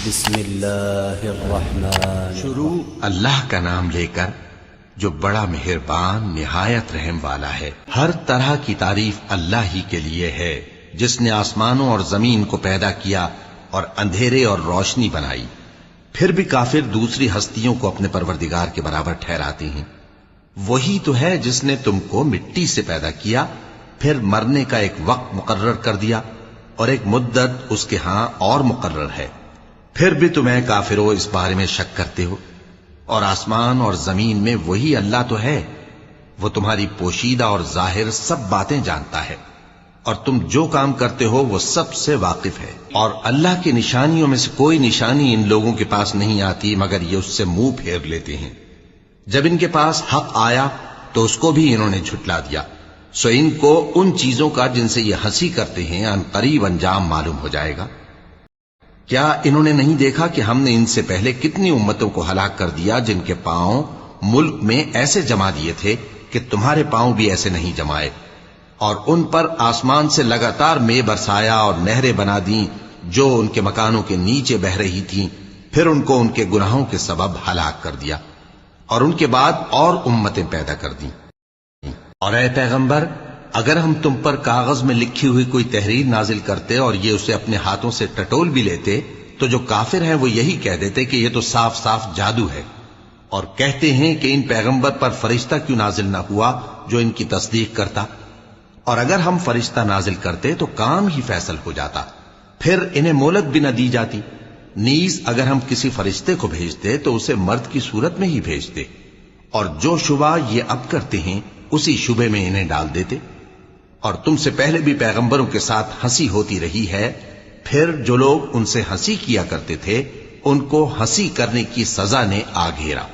بسم اللہ الرحمن شروع اللہ کا نام لے کر جو بڑا مہربان نہایت رحم والا ہے۔ ہر طرح کی تعریف اللہ ہی کے لیے ہے جس نے آسمانوں اور زمین کو پیدا کیا اور اندھیرے اور روشنی بنائی۔ پھر بھی کافر دوسری ہستیوں کو اپنے پروردگار کے برابر ٹھہراتے ہیں۔ وہی تو ہے جس نے تم کو مٹی سے پیدا کیا، پھر مرنے کا ایک وقت مقرر کر دیا اور ایک مدت اس کے ہاں اور مقرر ہے۔ پھر بھی تمہیں کافروں اس بارے میں شک کرتے ہو، اور آسمان اور زمین میں وہی اللہ تو ہے، وہ تمہاری پوشیدہ اور ظاہر سب باتیں جانتا ہے، اور تم جو کام کرتے ہو وہ سب سے واقف ہے۔ اور اللہ کی نشانیوں میں سے کوئی نشانی ان لوگوں کے پاس نہیں آتی مگر یہ اس سے منہ پھیر لیتے ہیں۔ جب ان کے پاس حق آیا تو اس کو بھی انہوں نے جھٹلا دیا، سو ان کو ان چیزوں کا جن سے یہ ہنسی کرتے ہیں ان قریب انجام معلوم ہو جائے گا۔ کیا انہوں نے نہیں دیکھا کہ ہم نے ان سے پہلے کتنی امتوں کو ہلاک کر دیا جن کے پاؤں ملک میں ایسے جما دیے تھے کہ تمہارے پاؤں بھی ایسے نہیں جمائے، اور ان پر آسمان سے لگاتار مے برسایا اور نہریں بنا دیں جو ان کے مکانوں کے نیچے بہ رہی تھیں، پھر ان کو ان کے گناہوں کے سبب ہلاک کر دیا، اور ان کے بعد اور امتیں پیدا کر دیں۔ اور اے پیغمبر، اگر ہم تم پر کاغذ میں لکھی ہوئی کوئی تحریر نازل کرتے اور یہ اسے اپنے ہاتھوں سے ٹٹول بھی لیتے تو جو کافر ہیں وہ یہی کہہ دیتے کہ یہ تو صاف صاف جادو ہے، اور کہتے ہیں کہ ان پیغمبر پر فرشتہ کیوں نازل نہ ہوا جو ان کی تصدیق کرتا، اور اگر ہم فرشتہ نازل کرتے تو کام ہی فیصل ہو جاتا، پھر انہیں مہلت بھی نہ دی جاتی۔ نیز اگر ہم کسی فرشتے کو بھیجتے تو اسے مرد کی صورت میں ہی بھیجتے، اور جو شبہ یہ اب کرتے ہیں اسی شبے میں انہیں ڈال دیتے۔ اور تم سے پہلے بھی پیغمبروں کے ساتھ ہنسی ہوتی رہی ہے، پھر جو لوگ ان سے ہنسی کیا کرتے تھے ان کو ہنسی کرنے کی سزا نے آ گھیرا۔